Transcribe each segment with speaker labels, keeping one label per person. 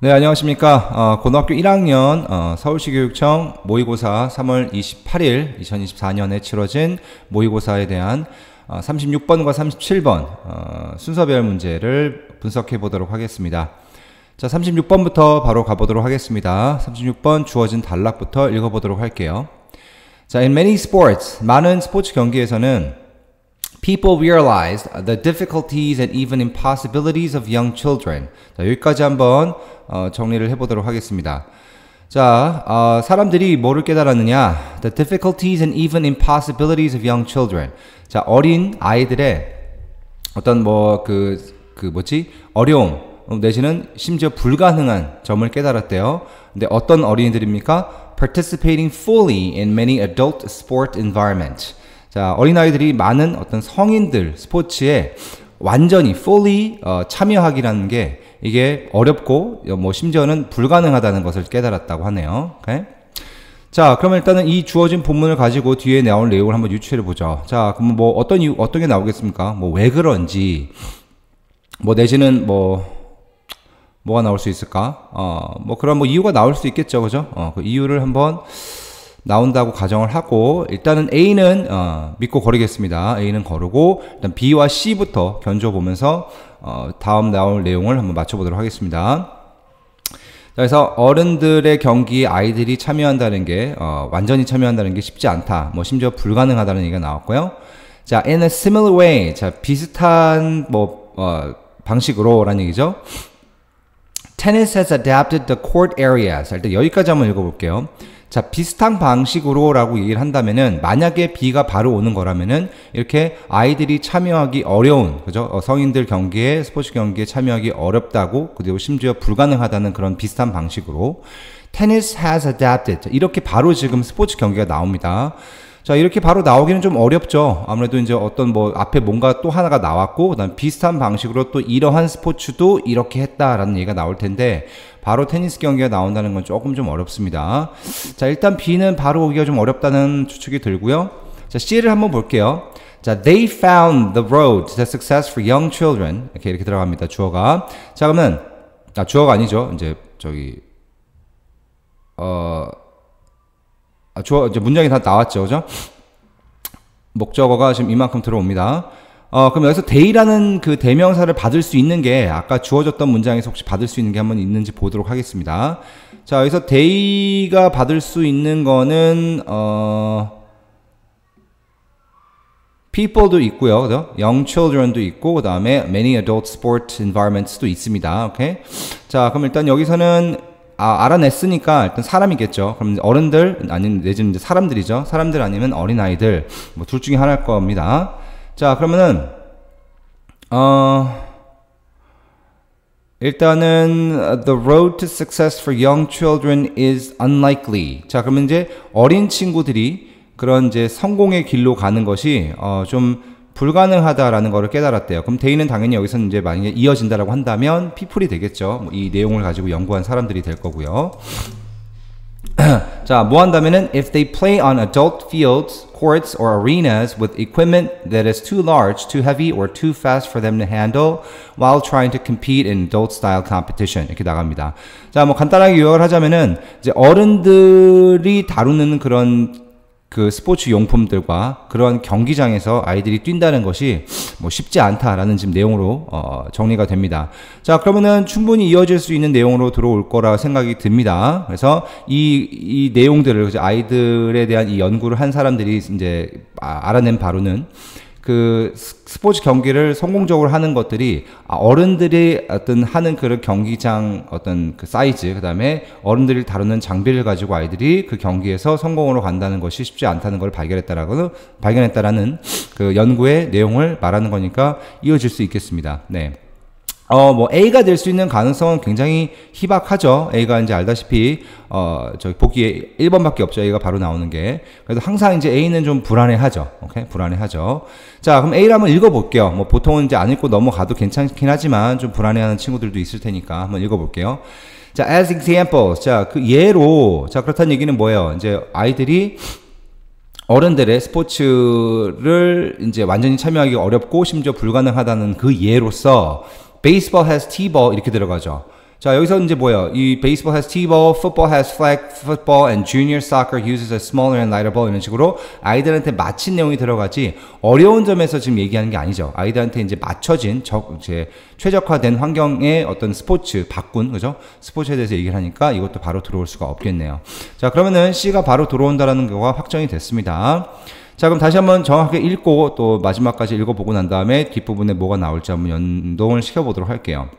Speaker 1: 네, 안녕하십니까. 고등학교 1학년 서울시 교육청 모의고사 3월 28일 2024년에 치러진 모의고사에 대한 36번과 37번 순서별 문제를 분석해 보도록 하겠습니다. 자, 36번부터 바로 가보도록 하겠습니다. 36번 주어진 단락부터 읽어보도록 할게요. 자, in many sports, 많은 스포츠 경기에서는 people realized the difficulties and even impossibilities of young children. 자, 여기까지 한번 정리를 해보도록 하겠습니다. 자, 사람들이 뭐를 깨달았느냐? The difficulties and even impossibilities of young children. 자, 어린 아이들의 어떤 어려움 내지는 심지어 불가능한 점을 깨달았대요. 근데 어떤 어린이들입니까? Participating fully in many adult sport environments. 자, 어린아이들이 많은 어떤 성인들 스포츠에 완전히 fully 참여하기라는 게 이게 어렵고 심지어는 불가능하다는 것을 깨달았다고 하네요. 오케이? 자, 그러면 일단은 이 주어진 본문을 가지고 뒤에 나올 내용을 한번 유추해 보죠. 자, 그러면 어떤 게 나오겠습니까? 왜 그런지, 내지는 뭐가 나올 수 있을까? 그런 이유가 나올 수 있겠죠. 그죠? 그 이유를 한번 나온다고 가정을 하고, 일단은 A는 믿고 거르겠습니다. A는 거르고, 일단 B와 C부터 견줘보면서 다음 나올 내용을 한번 맞춰보도록 하겠습니다. 그래서 어른들의 경기에 아이들이 참여한다는 게 완전히 참여한다는 게 쉽지 않다. 심지어 불가능하다는 얘기가 나왔고요. 자, in a similar way, 자, 비슷한 방식으로 라는 얘기죠. Tennis has adapted the court areas. 일단 여기까지 한번 읽어볼게요. 자, 비슷한 방식으로 라고 얘기를 한다면은, 만약에 B가 바로 오는 거라면은, 이렇게 아이들이 참여하기 어려운, 그죠? 성인들 경기에, 스포츠 경기에 참여하기 어렵다고, 그리고 심지어 불가능하다는 그런 비슷한 방식으로, Tennis has adapted. 이렇게 바로 지금 스포츠 경기가 나옵니다. 자, 이렇게 바로 나오기는 좀 어렵죠. 아무래도 이제 어떤 앞에 뭔가 또 하나가 나왔고, 그다음 비슷한 방식으로 또 이러한 스포츠도 이렇게 했다라는 얘기가 나올 텐데, 바로 테니스 경기가 나온다는 건 조금 좀 어렵습니다. 자, 일단 B는 바로 오기가 좀 어렵다는 추측이 들고요. 자, C를 한번 볼게요. 자, they found the road to success for young children. 이렇게 들어갑니다. 주어가. 자, 그러면, 주어가 아니죠. 이제, 이제 문장이 다 나왔죠. 그죠? 목적어가 지금 이만큼 들어옵니다. 그럼 여기서 they라는 그 대명사를 받을 수 있는 게 아까 주어졌던 문장에서 혹시 받을 수 있는 게 한번 있는지 보도록 하겠습니다. 자, 여기서 they가 받을 수 있는 거는 people도 있고요. 그죠? young children도 있고, 그 다음에 many adult sport environments도 있습니다. 오케이? 자, 그럼 일단 여기서는 알아냈으니까 일단 사람이겠죠. 그럼 어른들 내지는 이제 사람들이죠. 사람들 아니면 어린아이들 둘 중에 하나일 겁니다. 자, 그러면은 일단은 the road to success for young children is unlikely. 자, 그러면 이제 어린 친구들이 그런 이제 성공의 길로 가는 것이 좀 불가능하다라는 거를 깨달았대요. 그럼 they는 당연히 여기서는 이제 만약에 이어진다라고 한다면 people이 되겠죠. 이 내용을 가지고 연구한 사람들이 될 거고요. 자, 뭐 한다면은 if they play on adult fields, courts or arenas with equipment that is too large, too heavy or too fast for them to handle while trying to compete in adult style competition. 이렇게 나갑니다. 자, 간단하게 요약을 하자면은 이제 어른들이 다루는 그런 그 스포츠 용품들과 그런 경기장에서 아이들이 뛴다는 것이 쉽지 않다라는 지금 내용으로 정리가 됩니다. 자, 그러면은 충분히 이어질 수 있는 내용으로 들어올 거라 생각이 듭니다. 그래서 이 내용들을 아이들에 대한 이 연구를 한 사람들이 이제 알아낸 바로는 그 스포츠 경기를 성공적으로 하는 것들이 어른들이 어떤 하는 그런 경기장 어떤 그 사이즈, 그 다음에 어른들이 다루는 장비를 가지고 아이들이 그 경기에서 성공으로 간다는 것이 쉽지 않다는 걸 발견했다라는 그 연구의 내용을 말하는 거니까 이어질 수 있겠습니다. 네. A가 될 수 있는 가능성은 굉장히 희박하죠. A가 이제 알다시피, 보기에 1번밖에 없죠. A가 바로 나오는 게. 그래서 항상 이제 A는 좀 불안해하죠. 오케이? 불안해하죠. 자, 그럼 A를 한번 읽어볼게요. 보통은 이제 안 읽고 넘어가도 괜찮긴 하지만 좀 불안해하는 친구들도 있을 테니까 한번 읽어볼게요. 자, as examples. 자, 그 예로. 자, 그렇다는 얘기는 뭐예요? 이제 아이들이 어른들의 스포츠를 이제 완전히 참여하기 어렵고 심지어 불가능하다는 그 예로서 baseball has t-ball 이렇게 들어가죠. 자, 여기서 이제 뭐예요? 이 baseball has t-ball, football has flag football, and junior soccer uses a smaller and lighter ball. 이런 식으로 아이들한테 맞힌 내용이 들어가지 어려운 점에서 지금 얘기하는 게 아니죠. 아이들한테 이제 맞춰진 이제 최적화된 환경의 어떤 스포츠 바꾼 그죠? 스포츠에 대해서 얘기를 하니까 이것도 바로 들어올 수가 없겠네요. 자, 그러면은 C가 바로 들어온다라는 거가 확정이 됐습니다. 자, 그럼 다시 한번 정확하게 읽고 또 마지막까지 읽어보고 난 다음에 뒷부분에 뭐가 나올지 한번 연동을 시켜보도록 할게요.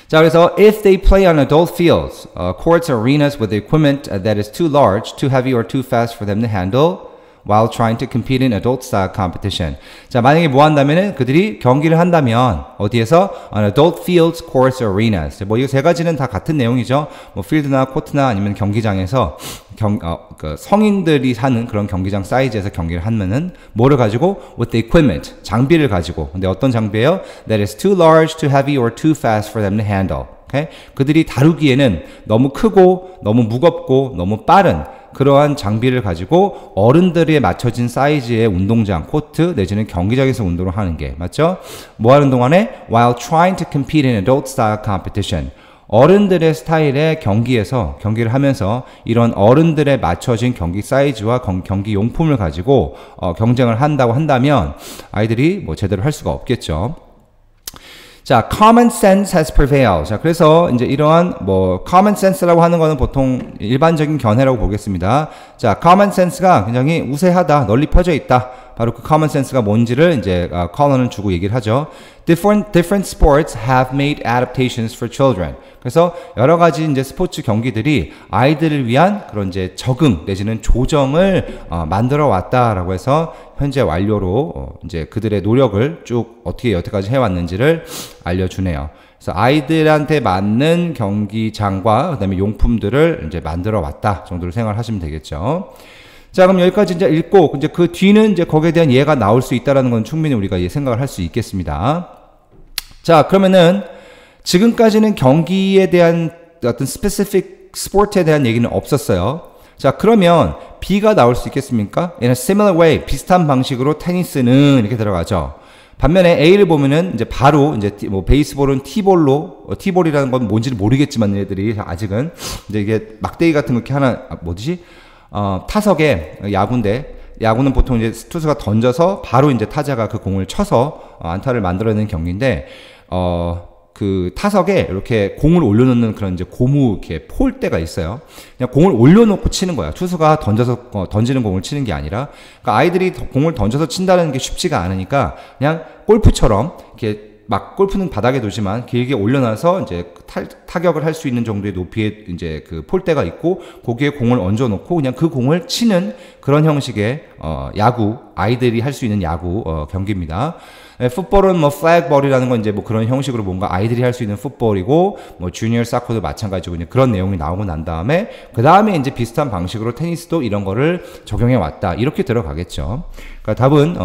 Speaker 1: 자, 그래서 if they play on adult fields, courts or arenas with equipment that is too large, too heavy, or too fast for them to handle while trying to compete in adult style competition. 자, 만약에 뭐 한다면은 그들이 경기를 한다면 어디에서 on adult fields, courts, or arenas. 뭐 이 세 가지는 다 같은 내용이죠. 뭐 필드나 코트나 아니면 경기장에서 그 성인들이 하는 그런 경기장 사이즈에서 경기를 하면은 뭐를 가지고 with the equipment 장비를 가지고. 근데 어떤 장비예요? That is too large, too heavy, or too fast for them to handle. Okay? 그들이 다루기에는 너무 크고 너무 무겁고 너무 빠른 그러한 장비를 가지고 어른들에 맞춰진 사이즈의 운동장, 코트 내지는 경기장에서 운동을 하는 게 맞죠? 뭐 하는 동안에 while trying to compete in adult style competition. 어른들의 스타일의 경기에서 경기를 하면서 이런 어른들에 맞춰진 경기 사이즈와 경기 용품을 가지고 경쟁을 한다고 한다면 아이들이 뭐 제대로 할 수가 없겠죠. 자, common sense has prevailed. 자, 그래서 이제 이러한 뭐 common sense라고 하는 거는 보통 일반적인 견해라고 보겠습니다. 자, common sense가 굉장히 우세하다, 널리 펴져 있다. 바로 그 common sense가 뭔지를 이제 컬러는 주고 얘기를 하죠. Different sports have made adaptations for children. 그래서 여러 가지 이제 스포츠 경기들이 아이들을 위한 그런 이제 적응 내지는 조정을 만들어 왔다라고 해서 현재 완료로 이제 그들의 노력을 쭉 어떻게 여태까지 해왔는지를 알려주네요. 그래서 아이들한테 맞는 경기장과 그다음에 용품들을 이제 만들어 왔다 정도로 생각을 하시면 되겠죠. 자, 그럼 여기까지 이제 읽고 이제 그 뒤는 이제 거기에 대한 예가 나올 수 있다라는 건 충분히 우리가 생각을 할 수 있겠습니다. 자, 그러면은 지금까지는 경기에 대한 어떤 스페시픽 스포츠에 대한 얘기는 없었어요. 자, 그러면 B가 나올 수 있겠습니까? In a similar way, 비슷한 방식으로 테니스는 이렇게 들어가죠. 반면에 A를 보면은 이제 바로 이제 뭐 베이스볼은 티볼로 티볼이라는 건 뭔지를 모르겠지만 얘들이 아직은 이제 이게 막대기 같은 거 이렇게 하나 뭐지? 타석에 야구인데 야구는 보통 이제 투수가 던져서 바로 이제 타자가 그 공을 쳐서 안타를 만들어내는 경기인데 그 타석에 이렇게 공을 올려놓는 그런 이제 고무 이렇게 폴대가 있어요. 그냥 공을 올려놓고 치는 거야. 투수가 던져서 던지는 공을 치는 게 아니라 그러니까 아이들이 공을 던져서 친다는 게 쉽지가 않으니까 그냥 골프처럼 이렇게 막 골프는 바닥에 두지만 길게 올려놔서 이제 타격을 할 수 있는 정도의 높이의 이제 그 폴대가 있고 거기에 공을 얹어놓고 그냥 그 공을 치는 그런 형식의 야구 아이들이 할 수 있는 야구 경기입니다. 풋볼은 뭐 플래그볼이라는 건 이제 뭐 그런 형식으로 뭔가 아이들이 할 수 있는 풋볼이고 뭐 주니어 사커도 마찬가지고 이제 그런 내용이 나오고 난 다음에 그 다음에 이제 비슷한 방식으로 테니스도 이런 거를 적용해 왔다 이렇게 들어가겠죠. 그러니까 답은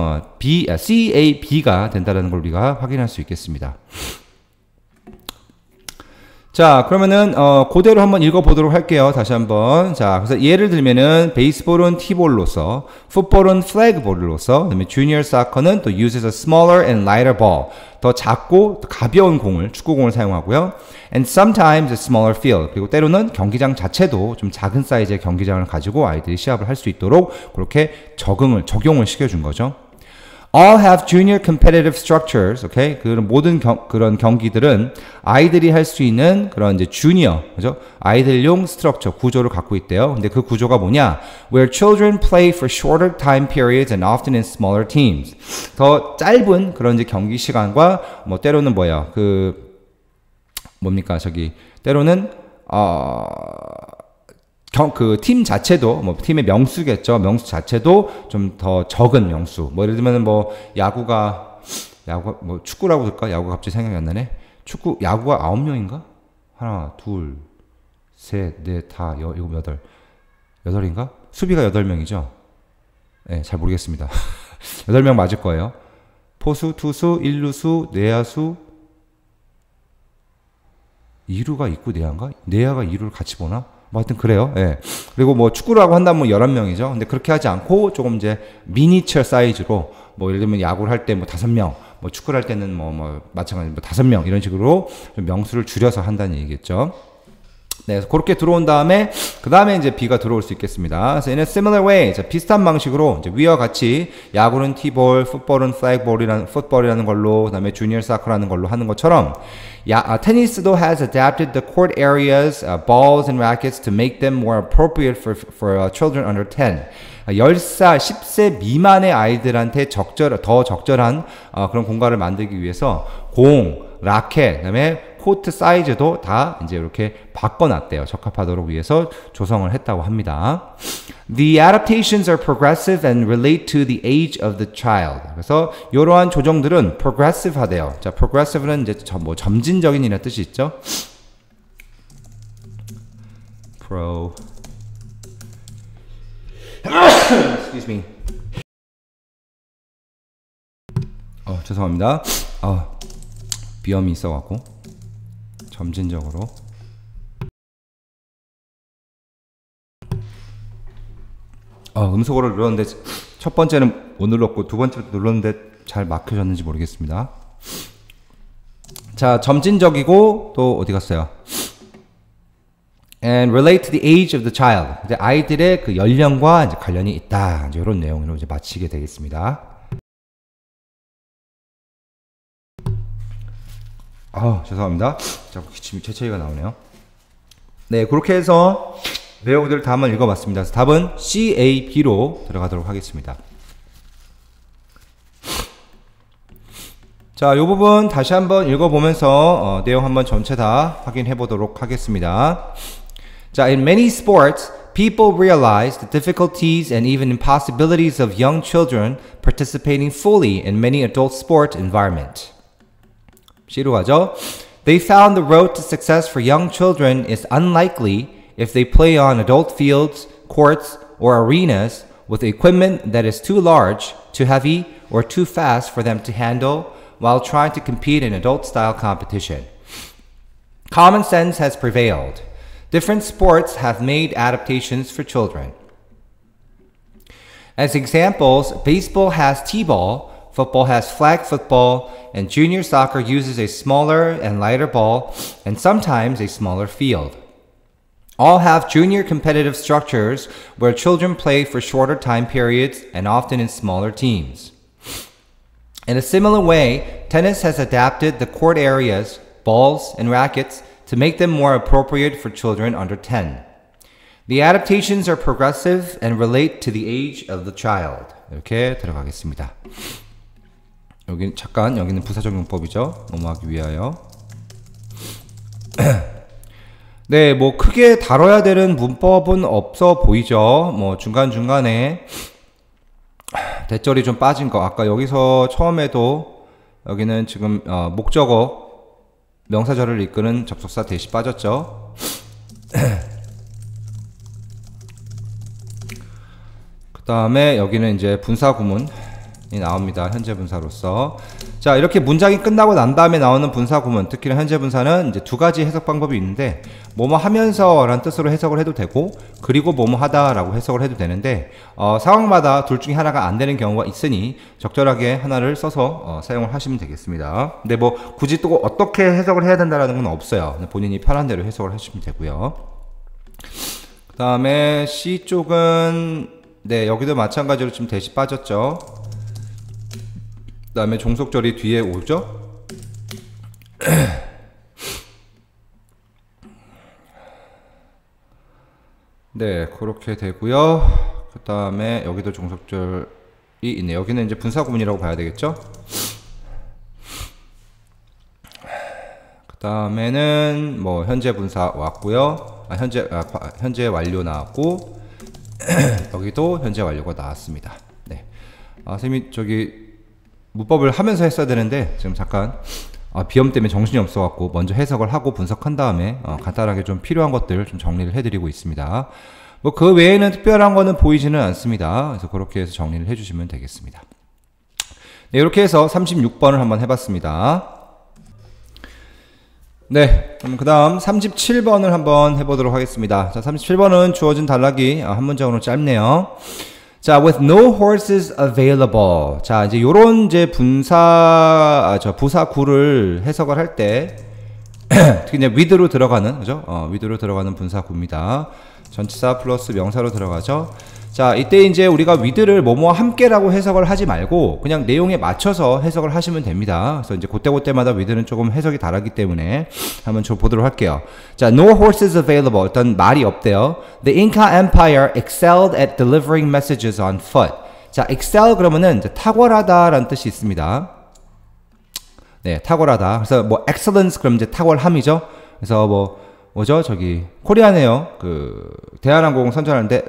Speaker 1: C, A, B가 된다는 걸 우리가 확인할 수 있겠습니다. 자, 그러면은 그대로 한번 읽어보도록 할게요. 다시 한번. 자, 그래서 예를 들면은 베이스볼은 티볼로서, 풋볼은 플래그볼로서, 그다음에 주니어 사커는 또 uses a smaller and lighter ball. 더 작고 더 가벼운 공을 축구공을 사용하고요. And sometimes a smaller field. 그리고 때로는 경기장 자체도 좀 작은 사이즈의 경기장을 가지고 아이들이 시합을 할 수 있도록 그렇게 적용을 시켜준 거죠. All have junior competitive structures. Okay? 그런 모든 그런 경기들은 아이들이 할 수 있는 그런 이제 주니어, 그죠? 아이들용 스트럭처 구조를 갖고 있대요. 근데 그 구조가 뭐냐? Where children play for shorter time periods and often in smaller teams. 더 짧은 그런 이제 경기 시간과 뭐 때로는 뭐야? 그 뭡니까? 때로는 그 팀 자체도 뭐 팀의 명수겠죠. 명수 자체도 좀 더 적은 명수. 뭐 예를 들면 뭐 야구 뭐 축구라고 할까? 야구가 갑자기 생각이 안 나네. 야구가 9명인가? 하나, 둘, 셋, 넷, 다, 일곱, 여덟. 8인가? 수비가 8명이죠. 네, 잘 모르겠습니다. 8명 맞을 거예요. 포수, 투수, 1루수, 내야수, 2루가 있고 내야인가? 내야가 2루를 같이 보나? 뭐 하여튼 그래요. 예. 그리고 뭐 축구라고 한다면 11명이죠. 근데 그렇게 하지 않고 조금 이제 미니처 사이즈로 뭐 예를 들면 야구를 할 때 뭐 5명, 뭐 축구를 할 때는 뭐 마찬가지로 뭐 5명 이런 식으로 좀 명수를 줄여서 한다는 얘기겠죠. 네, 그래서 그렇게 들어온 다음에 그 다음에 이제 B가 들어올 수 있겠습니다. 그래서 in a similar way, 자, 비슷한 방식으로 이제 위와 같이 야구는 T볼, 풋볼은 풋볼이라는 걸로, 그다음에 주니어 사커라는 걸로 하는 것처럼 테니스도 has adapted the court areas, balls and rackets to make them more appropriate for children under 10. 10살, 10세 미만의 아이들한테 더 적절한 그런 공간을 만들기 위해서 공, 라켓, 그다음에 코트 사이즈도 다 이제 이렇게 바꿔놨대요. 적합하도록 위해서 조성을 했다고 합니다. The adaptations are progressive and relate to the age of the child. 그래서 이러한 조정들은 progressive 하대요. 자, progressive는 이제 뭐 점진적인 이라는 뜻이 있죠. Excuse me. 죄송합니다. 비염이 있어갖고. 점진적으로 음소거를 눌렀는데 첫 번째는 못 눌렀고 두 번째도 눌렀는데 잘 막혀졌는지 모르겠습니다. 자, 점진적이고 또 어디 갔어요? And relate to the age of the child. 이제 아이들의 그 연령과 이제 관련이 있다. 이제 이런 내용으로 이제 마치게 되겠습니다. 죄송합니다. 자꾸 기침이 채채기가 나오네요. 네, 그렇게 해서 내용들을 다 한번 읽어봤습니다. 그래서 답은 C, A, B로 들어가도록 하겠습니다. 자, 이 부분 다시 한번 읽어보면서 내용 한번 전체 다 확인해 보도록 하겠습니다. 자, in many sports, people realize the difficulties and even impossibilities of young children participating fully in many adult sport environment. C로 가죠. They found the road to success for young children is unlikely if they play on adult fields, courts, or arenas with equipment that is too large, too heavy, or too fast for them to handle while trying to compete in adult-style competition. Common sense has prevailed. Different sports have made adaptations for children. As examples, baseball has T-ball, football has flag football, and junior soccer uses a smaller and lighter ball and sometimes a smaller field. All have junior competitive structures where children play for shorter time periods and often in smaller teams. In a similar way, tennis has adapted the court areas, balls, and rackets to make them more appropriate for children under 10. The adaptations are progressive and relate to the age of the child. 이렇게 들어가겠습니다. 여기는 부사적용법이죠. 넘어가기 위하여. 네, 뭐 크게 다뤄야 되는 문법은 없어 보이죠. 뭐 중간중간에 대절이 좀 빠진 거. 아까 여기서 처음에도 여기는 지금 목적어 명사절을 이끄는 접속사 대시 빠졌죠. 그 다음에 여기는 이제 분사 구문이 나옵니다. 현재 분사로서. 자, 이렇게 문장이 끝나고 난 다음에 나오는 분사 구문, 특히나 현재 분사는 이제 두 가지 해석 방법이 있는데, 뭐뭐 하면서 라는 뜻으로 해석을 해도 되고, 그리고 뭐뭐 하다 라고 해석을 해도 되는데, 상황마다 둘 중에 하나가 안 되는 경우가 있으니 적절하게 하나를 써서 사용을 하시면 되겠습니다. 근데 뭐 굳이 또 어떻게 해석을 해야 된다라는 건 없어요. 본인이 편한 대로 해석을 하시면 되고요. 그 다음에 C 쪽은 네, 여기도 마찬가지로 지금 대시 빠졌죠. 그 다음에 종속절이 뒤에 오죠. 네, 그렇게 되고요. 그 다음에 여기도 종속절이 있네요. 여기는 이제 분사구문이라고 봐야 되겠죠. 그 다음에는 뭐 현재 분사 왔고요. 현재 완료 나왔고 여기도 현재 완료가 나왔습니다. 네, 선생님이 저기 문법을 하면서 했어야 되는데 지금 잠깐 비염 때문에 정신이 없어갖고 먼저 해석을 하고 분석한 다음에 간단하게 좀 필요한 것들 좀 정리를 해드리고 있습니다. 뭐 그 외에는 특별한 거는 보이지는 않습니다. 그래서 그렇게 해서 정리를 해주시면 되겠습니다. 네, 이렇게 해서 36번을 한번 해봤습니다. 네, 그럼 그 다음 37번을 한번 해보도록 하겠습니다. 자, 37번은 주어진 단락이 한 문장으로 짧네요. 자, with no horses available. 자, 이제 요런 이제 부사구를 해석을 할 때, 특히 이제 with로 들어가는, 그죠? with로 들어가는 분사구입니다. 전치사 플러스 명사로 들어가죠. 자, 이때 이제 우리가 with를 뭐뭐와 함께라고 해석을 하지 말고 그냥 내용에 맞춰서 해석을 하시면 됩니다. 그래서 이제 그때마다 with는 조금 해석이 다르기 때문에 한번 좀 보도록 할게요. 자, no horses available. 일단 말이 없대요. The Inca Empire excelled at delivering messages on foot. 자, excel 그러면은 이제 탁월하다라는 뜻이 있습니다. 네, 탁월하다. 그래서 뭐 excellence 그럼 이제 탁월함이죠. 그래서 뭐죠? 저기 코리아네요. 그 대한항공 선전할 때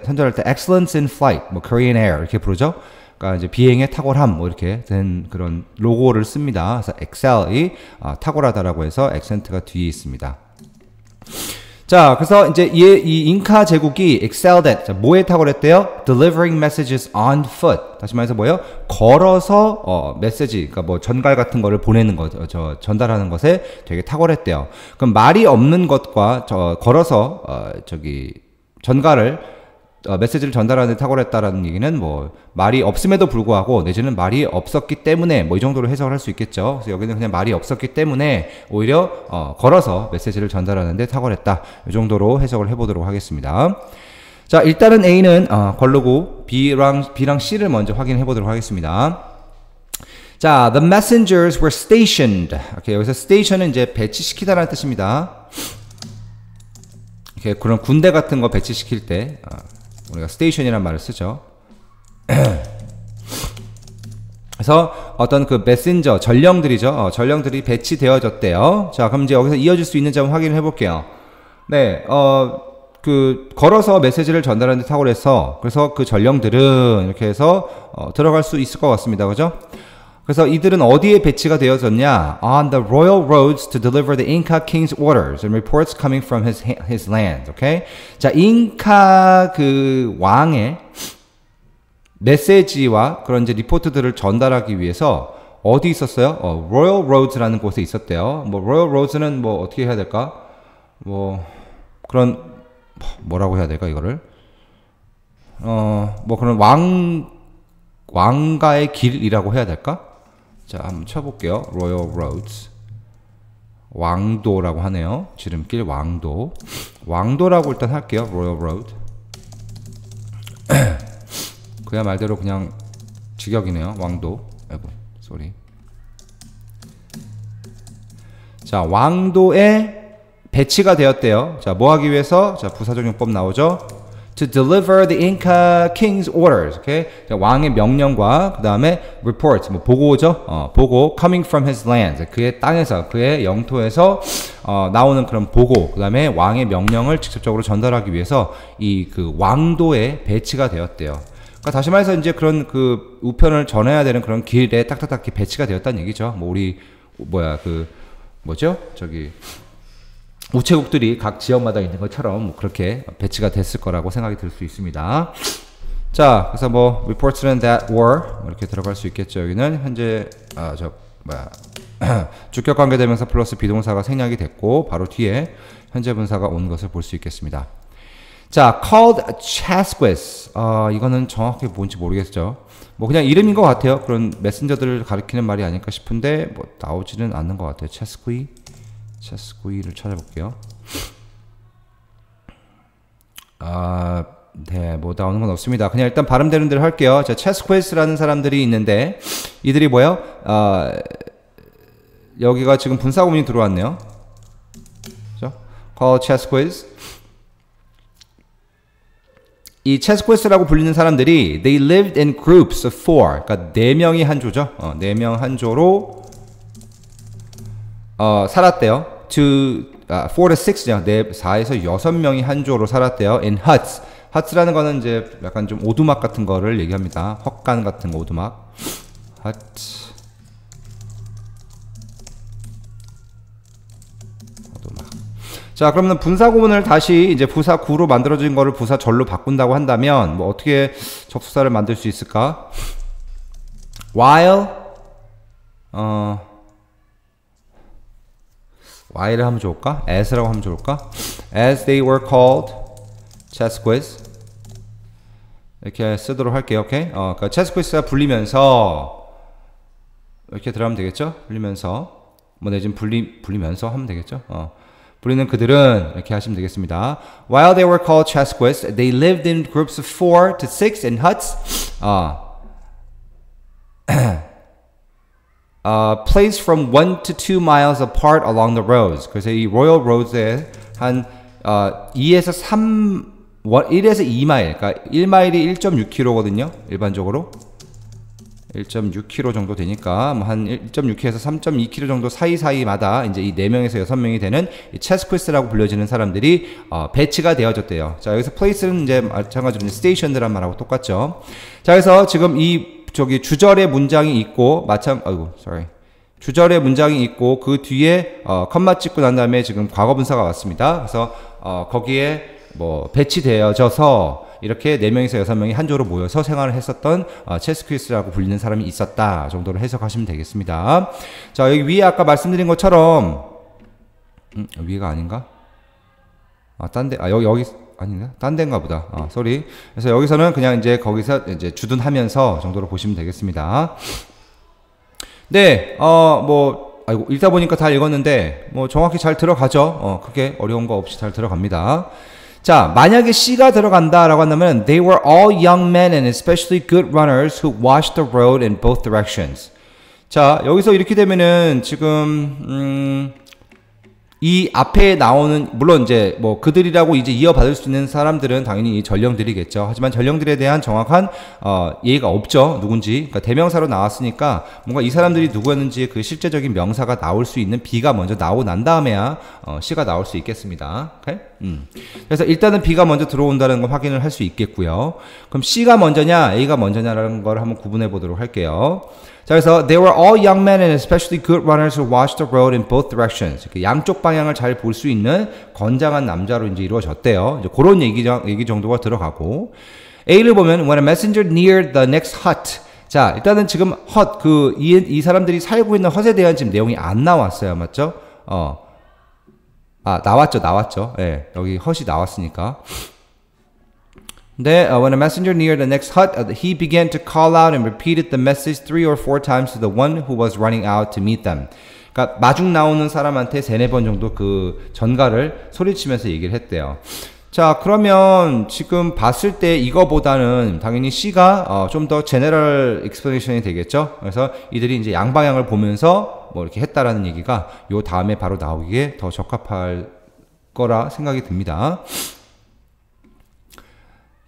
Speaker 1: excellence in flight, 뭐 Korean Air 이렇게 부르죠. 그러니까 이제 비행의 탁월함 뭐 이렇게 된 그런 로고를 씁니다. 그래서 excel이 탁월하다라고 해서 액센트가 뒤에 있습니다. 자, 그래서 이제 이 잉카 제국이 excelled at, 자, 뭐에 탁월했대요? delivering messages on foot. 다시 말해서 뭐예요? 걸어서 메시지, 그러니까 뭐 전갈 같은 거를 보내는 거, 전달하는 것에 되게 탁월했대요. 그럼 말이 없는 것과 걸어서 전갈을 메시지를 전달하는 데 탁월했다라는 얘기는 뭐 말이 없음에도 불구하고 내지는 말이 없었기 때문에 뭐 이 정도로 해석을 할 수 있겠죠. 그래서 여기는 그냥 말이 없었기 때문에 오히려 걸어서 메시지를 전달하는 데 탁월했다. 이 정도로 해석을 해보도록 하겠습니다. 자, 일단은 A는 걸르고 B랑 C를 먼저 확인해 보도록 하겠습니다. 자, the messengers were stationed. 오케이, 여기서 station은 이제 배치시키다라는 뜻입니다. 이렇게 그런 군대 같은 거 배치시킬 때 우리가 스테이션이라는 말을 쓰죠. 그래서 어떤 그 메신저, 전령들이죠. 전령들이 배치되어졌대요. 자, 그럼 이제 여기서 이어질 수 있는 점 확인을 해볼게요. 네, 걸어서 메시지를 전달하는 데 탁월해서, 그래서 그 전령들은 이렇게 해서 들어갈 수 있을 것 같습니다. 그죠? 그래서 이들은 어디에 배치가 되어졌냐? On the royal roads to deliver the Inca king's orders and reports coming from his land. 오케이? 자, 잉카 그 왕의 메시지와 그런 이제 리포트들을 전달하기 위해서 어디 있었어요? royal roads라는 곳에 있었대요. 뭐 royal roads는 뭐 어떻게 해야 될까? 뭐 그런 뭐라고 해야 될까 이거를? 뭐 그런 왕가의 길이라고 해야 될까? 자, 한번 쳐볼게요. Royal Roads. 왕도라고 하네요. 지름길 왕도. 왕도라고 일단 할게요. Royal Road. 그야 말대로 그냥 직역이네요. 왕도. 아이고, 쏘리. 자, 왕도에 배치가 되었대요. 자, 뭐 하기 위해서? 자, 부사적용법 나오죠. To deliver the Inca king's orders. Okay? 왕의 명령과 그 다음에 report, 뭐 보고죠. 보고 coming from his land. 그의 땅에서, 그의 영토에서 나오는 그런 보고, 그 다음에 왕의 명령을 직접적으로 전달하기 위해서 이 그 왕도에 배치가 되었대요. 그러니까 다시 말해서 이제 그런 그 우편을 전해야 되는 그런 길에 딱딱딱 배치가 되었다는 얘기죠. 뭐 우리 뭐죠? 저기 우체국들이 각 지역마다 있는 것처럼 뭐 그렇게 배치가 됐을 거라고 생각이 들 수 있습니다. 자, 그래서 뭐 reports는 that were 이렇게 들어갈 수 있겠죠. 여기는 현재 주격 관계대명사 플러스 비동사가 생략이 됐고 바로 뒤에 현재 분사가 온 것을 볼 수 있겠습니다. 자, called Chasquis. 이거는 정확히 뭔지 모르겠죠. 뭐 그냥 이름인 것 같아요. 그런 메신저들을 가리키는 말이 아닐까 싶은데 뭐 나오지는 않는 것 같아요. 체스구이를 찾아볼게요. 네, 뭐 나오는 건 없습니다. 그냥 일단 발음되는 대로 할게요. 자, 체스쿠에스라는 사람들이 있는데 이들이 뭐예요? 여기가 지금 분사구문이 들어왔네요. 그죠? called 체스쿠에스. 이 체스쿠에스라고 불리는 사람들이 they lived in groups of 4. 그러니까 4명이 한 조죠. 4명 한 조로 살았대요. 4 to 6죠. 4에서 6명이 한 조로 살았대요. in huts. huts라는 거는 이제 약간 좀 오두막 같은 거를 얘기합니다. 헛간 같은 거, 오두막. hut. 오두막. 자, 그러면 분사구문을 다시 이제 부사구로 만들어진 거를 부사절로 바꾼다고 한다면 뭐 어떻게 접속사를 만들 수 있을까? while Y를 하면 좋을까? As라고 하면 좋을까? As they were called chess quiz 이렇게 쓰도록 할게요. 오케이? 그러니까 chess quiz가 불리면서 이렇게 들어가면 되겠죠? 불리면서 뭐 내지는 불리면서 하면 되겠죠? 불리는 그들은 이렇게 하시면 되겠습니다. While they were called chess quiz, they lived in groups of 4 to 6 in huts. Placed from 1 to 2 miles apart along the roads. 그래서 이 Royal Roads에 한 2에서 1에서 2마일, 그러니까 1마일이 1.6km거든요. 일반적으로 1.6km 정도 되니까 한 1.6km에서 3.2km 정도 사이사이마다 이제 이 4명에서 6명이 되는 이 체스퀴스라고 불려지는 사람들이 배치가 되어졌대요. 자, 여기서 place는 이제 마찬가지로 스테이션이란 말하고 똑같죠. 자, 그래서 지금 이 주절의 문장이 있고 주절의 문장이 있고 그 뒤에 컴마 찍고 난 다음에 지금 과거분사가 왔습니다. 그래서 거기에 뭐 배치되어져서 이렇게 4명에서 6명이 한 조로 모여서 생활을 했었던 체스퀴스라고 불리는 사람이 있었다 정도로 해석하시면 되겠습니다. 자, 여기 위에 아까 말씀드린 것처럼 위가 아닌가? 여기 아닌가? 딴 데인가 보다. 쏘리. 그래서 여기서는 그냥 이제 거기서 이제 주둔하면서 정도로 보시면 되겠습니다. 네, 읽다 보니까 다 읽었는데, 정확히 잘 들어가죠? 크게 어려운 거 없이 잘 들어갑니다. 자, 만약에 C가 들어간다라고 한다면, they were all young men and especially good runners who washed the road in both directions. 자, 여기서 이렇게 되면은 지금, 이 앞에 나오는 물론 이제 뭐 그들이라고 이제 이어받을 수 있는 사람들은 당연히 이 전령들이겠죠. 하지만 전령들에 대한 정확한 예의가 없죠. 누군지. 그러니까 대명사로 나왔으니까 뭔가 이 사람들이 누구였는지 그 실제적인 명사가 나올 수 있는 B가 먼저 나오고 난 다음에야 C가 나올 수 있겠습니다. 오케이? 그래서 일단은 B가 먼저 들어온다는 걸 확인을 할 수 있겠고요. 그럼 C가 먼저냐 A가 먼저냐라는 걸 한번 구분해 보도록 할게요. 자, 그래서 they were all young men and especially good runners who watched the road in both directions. 양쪽 방향을 잘 볼 수 있는 건장한 남자로 이제 이루어졌대요. 이제 그런 얘기 정도가 들어가고 A를 보면 when a messenger neared the next hut. 자, 일단은 지금 hut 이 사람들이 살고 있는 헛에 대한 지금 내용이 안 나왔어요, 맞죠? 나왔죠. 예, 여기 헛이 나왔으니까. When a messenger neared the next hut, he began to call out and repeated the message 3 or 4 times to the one who was running out to meet them. 그러니까 마중 나오는 사람한테 3-4번 정도 그 전가를 소리치면서 얘기를 했대요. 자, 그러면 지금 봤을 때 이거보다는 당연히 C가 좀 더 제너럴 익스플레이션이 되겠죠. 그래서 이들이 이제 양방향을 보면서 뭐 이렇게 했다라는 얘기가 요 다음에 바로 나오기에 더 적합할 거라 생각이 듭니다.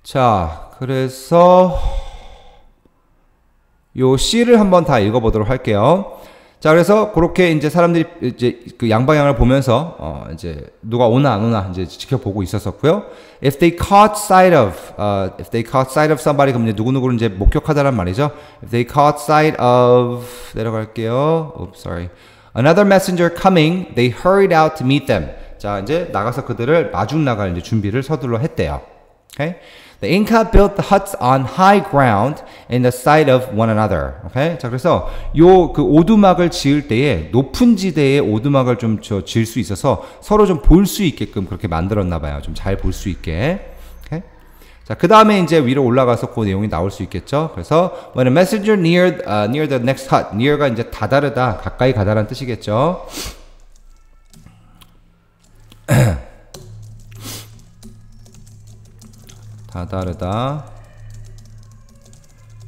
Speaker 1: 자, 그래서 요 C를 한번 다 읽어보도록 할게요. 자, 그래서 그렇게 이제 사람들이 이제 그 양방향을 보면서 이제 누가 오나 안 오나 이제 지켜보고 있었었고요. If they caught sight of somebody, 그럼 이제 누구누구를 이제 목격하다란 말이죠. If they caught sight of 내려갈게요. Oops, sorry. Another messenger coming, they hurried out to meet them. 자, 이제 나가서 그들을 마중 나갈 이제 준비를 서둘러 했대요. Okay? The Inca built the huts on high ground in the sight of one another. Okay? 자, 그래서 그 오두막을 지을 때에 높은 지대에 오두막을 좀 지을 수 있어서 서로 좀 볼 수 있게끔 그렇게 만들었나 봐요. 좀 잘 볼 수 있게. Okay? 자, 그 다음에 이제 위로 올라가서 그 내용이 나올 수 있겠죠. 그래서 when a messenger near the next hut, near가 이제 다다르다, 가까이 가다라는 뜻이겠죠. 다다르다,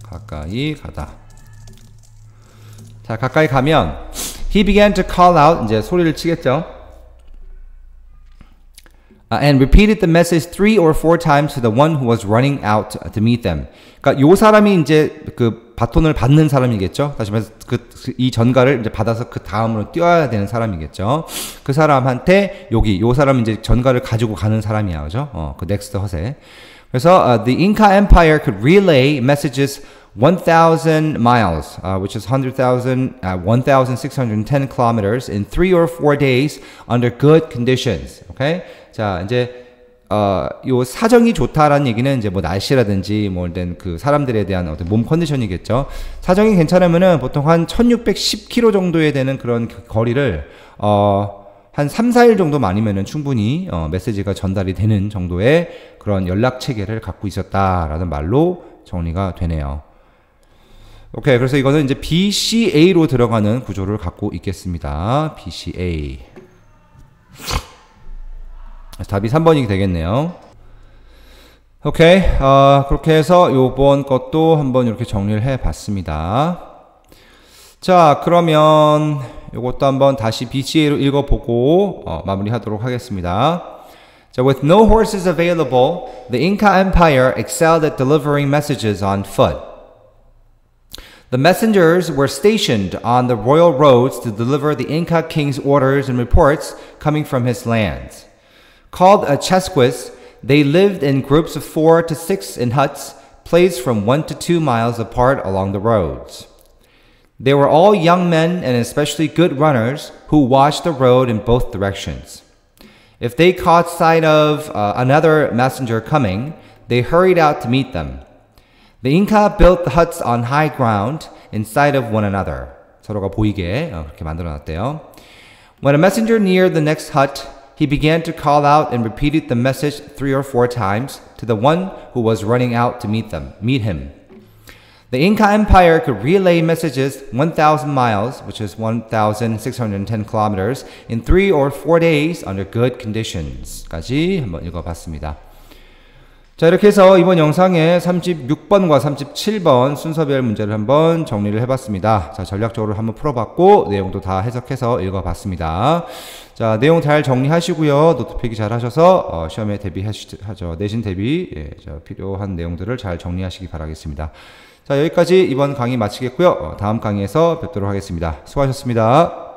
Speaker 1: 가까이 가다. 자, 가까이 가면 he began to call out, 이제 소리를 치겠죠. And repeated the message 3 or 4 times to the one who was running out to meet them. 그러니까 요 사람이 이제 그 바톤을 받는 사람이겠죠. 다시 말해서 이 전가를 이제 받아서 그 다음으로 뛰어야 되는 사람이겠죠. 그 사람한테 요 사람은 이제 전가를 가지고 가는 사람이야, 그죠? 그 넥스트 헛에. 그래서 the Inca Empire could relay messages 1,000 miles, which is 1,610 kilometers in 3 or 4 days under good conditions. Okay? 자, 이제 요 사정이 좋다라는 얘기는 이제 뭐 날씨라든지 뭐 그 사람들에 대한 어떤 몸 컨디션이겠죠. 사정이 괜찮으면은 보통 한 1,610km 정도에 되는 그런 거리를 한 3, 4일 정도 아니면은 충분히 메시지가 전달이 되는 정도의 그런 연락 체계를 갖고 있었다라는 말로 정리가 되네요. 오케이, 그래서 이거는 이제 BCA로 들어가는 구조를 갖고 있겠습니다. BCA. 답이 3번이 되겠네요. 오케이, 그렇게 해서 요번 것도 한번 이렇게 정리를 해 봤습니다. 자, 그러면 요것도 한번 다시 BCA로 읽어보고 마무리하도록 하겠습니다. 자, with no horses available, the Inca Empire excelled at delivering messages on foot. The messengers were stationed on the royal roads to deliver the Inca king's orders and reports coming from his lands. Called chesquis, they lived in groups of 4 to 6 in huts placed from 1 to 2 miles apart along the roads. They were all young men and especially good runners who watched the road in both directions. If they caught sight of another messenger coming, they hurried out to meet them. The Inca built the huts on high ground in sight of one another. 서로가 보이게 그렇게 만들어놨대요. When a messenger neared the next hut, he began to call out and repeated the message 3 or 4 times to the one who was running out to meet him. The Inca Empire could relay messages 1,000 miles, which is 1,610 kilometers, in 3 or 4 days under good conditions. 까지 한번 읽어봤습니다. 자, 이렇게 해서 이번 영상에 36번과 37번 순서별 문제를 한번 정리를 해봤습니다. 자, 전략적으로 한번 풀어봤고 내용도 다 해석해서 읽어봤습니다. 자, 내용 잘 정리하시고요. 노트 필기 잘 하셔서 시험에 대비하죠. 내신 대비 필요한 내용들을 잘 정리하시기 바라겠습니다. 자, 여기까지 이번 강의 마치겠고요. 다음 강의에서 뵙도록 하겠습니다. 수고하셨습니다.